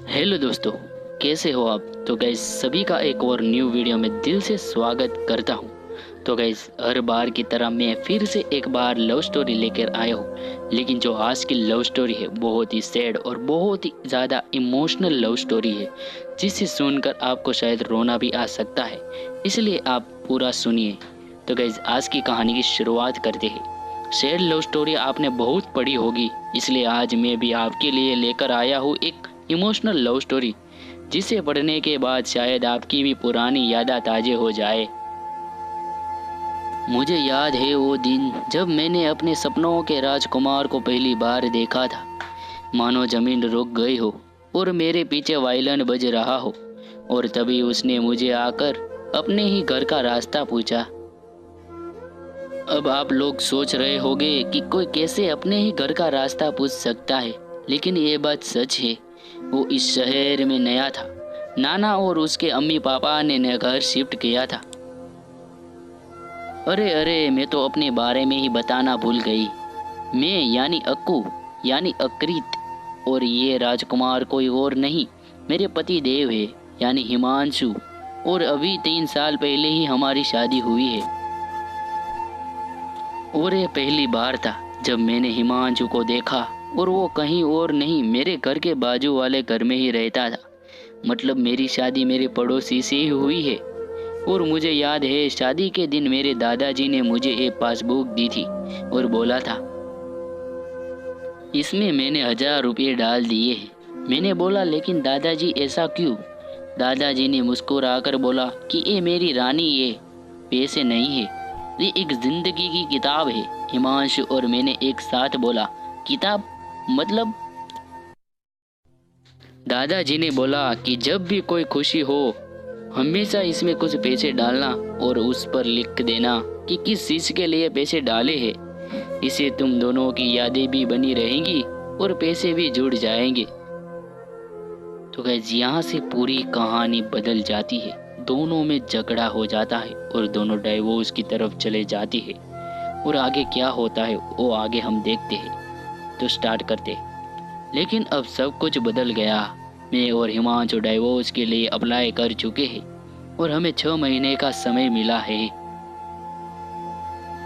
Hello दोस्तों, कैसे हो आप। तो गाइस सभी का एक और न्यू वीडियो में दिल से स्वागत करता हूं। तो गाइस हर बार की तरह मैं फिर से एक बार लव स्टोरी लेकर आया हूं, लेकिन जो आज की लव स्टोरी है बहुत ही सैड और बहुत ही ज़्यादा इमोशनल लव स्टोरी है, जिसे सुनकर आपको शायद रोना भी आ सकता है। इसलिए आप पूरा सुनिए। तो गाइस आज की कहानी की शुरुआत करते हैं। सैड लव स्टोरी आपने बहुत पढ़ी होगी, इसलिए आज मैं भी आपके लिए लेकर आया हूँ एक इमोशनल लव स्टोरी, जिसे पढ़ने के बाद शायद आपकी भी पुरानी यादें ताज़े हो जाए। मुझे याद है वो दिन जब मैंने अपने सपनों के राजकुमार को पहली बार देखा था। मानो जमीन रुक गई हो और मेरे पीछे वायलिन बज रहा हो, और तभी उसने मुझे आकर अपने ही घर का रास्ता पूछा। अब आप लोग सोच रहे होंगे कि कोई कैसे अपने ही घर का रास्ता पूछ सकता है, लेकिन ये बात सच है। वो इस शहर में नया था। नाना और उसके अम्मी पापा ने नया घर शिफ्ट किया था। अरे अरे, मैं तो अपने बारे में ही बताना भूल गई। मैं यानी अक्कू यानी अकृत, और ये राजकुमार कोई और नहीं, मेरे पति देव है यानी हिमांशु। और अभी 3 साल पहले ही हमारी शादी हुई है। और ये पहली बार था जब मैंने हिमांशु को देखा, और वो कहीं और नहीं, मेरे घर के बाजू वाले घर में ही रहता था। मतलब मेरी शादी मेरे पड़ोसी से ही हुई है। और मुझे याद है शादी के दिन मेरे दादाजी ने मुझे एक पासबुक दी थी और बोला था, इसमें मैंने 1000 रुपये डाल दिए हैं। मैंने बोला, लेकिन दादाजी ऐसा क्यों। दादाजी ने मुस्कुराकर बोला कि ये मेरी रानी, ये पैसे नहीं है, ये एक जिंदगी की किताब है। हिमांशु और मैंने एक साथ बोला, किताब मतलब। दादाजी ने बोला कि जब भी कोई खुशी हो हमेशा इसमें कुछ पैसे डालना और उस पर लिख देना कि किस चीज के लिए पैसे डाले हैं। इससे तुम दोनों की यादें भी बनी रहेंगी और पैसे भी जुड़ जाएंगे। तो गाइस यहाँ से पूरी कहानी बदल जाती है। दोनों में झगड़ा हो जाता है और दोनों डाइवोर्स की तरफ चले जाती है। और आगे क्या होता है वो आगे हम देखते हैं। तो स्टार्ट करते हैं। लेकिन अब सब कुछ बदल गया। मैं और हिमांशु डाइवोर्स के लिए अप्लाई कर चुके हैं और हमें 6 महीने का समय मिला है।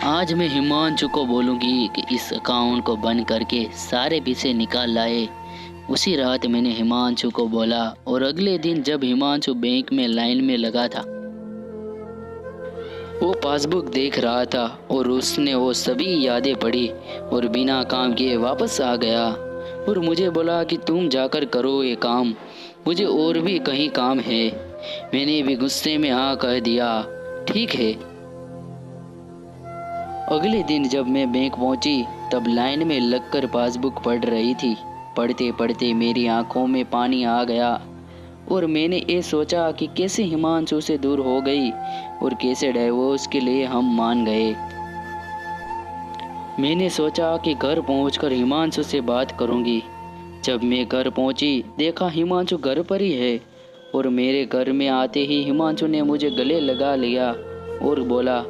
आज मैं हिमांशु को बोलूँगी कि इस अकाउंट को बंद करके सारे पैसे निकाल लाए। उसी रात मैंने हिमांशु को बोला, और अगले दिन जब हिमांशु बैंक में लाइन में लगा था, वो पासबुक देख रहा था और उसने वो सभी यादें पढ़ी और बिना काम किए वापस आ गया। और मुझे बोला कि तुम जाकर करो ये काम, मुझे और भी कहीं काम है। मैंने भी गुस्से में हाँ कह दिया, ठीक है। अगले दिन जब मैं बैंक पहुंची तब लाइन में लगकर पासबुक पढ़ रही थी। पढ़ते पढ़ते मेरी आंखों में पानी आ गया और मैंने ये सोचा कि कैसे हिमांशु से दूर हो गई और कैसे डाइवोर्स के लिए हम मान गए। मैंने सोचा कि घर पहुंचकर हिमांशु से बात करूंगी। जब मैं घर पहुंची देखा हिमांशु घर पर ही है, और मेरे घर में आते ही हिमांशु ने मुझे गले लगा लिया और बोला,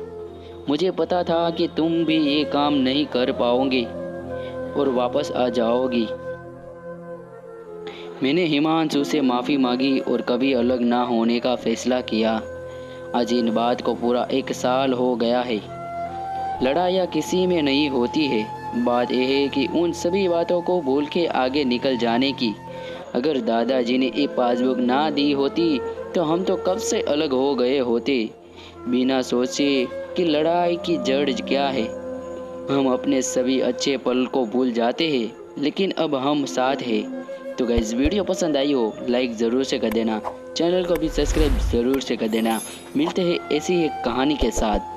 मुझे पता था कि तुम भी ये काम नहीं कर पाओगे और वापस आ जाओगी। मैंने हिमांशु से माफ़ी मांगी और कभी अलग ना होने का फैसला किया। आज इन बात को पूरा 1 साल हो गया है। लड़ाइयाँ किसी में नहीं होती है, बात यह है कि उन सभी बातों को भूल के आगे निकल जाने की। अगर दादाजी ने ये पासबुक ना दी होती तो हम तो कब से अलग हो गए होते, बिना सोचे कि लड़ाई की जड़ क्या है। हम अपने सभी अच्छे पल को भूल जाते हैं, लेकिन अब हम साथ हैं। तो गाइस वीडियो पसंद आई हो लाइक ज़रूर से कर देना, चैनल को भी सब्सक्राइब ज़रूर से कर देना। मिलते हैं ऐसी एक कहानी के साथ।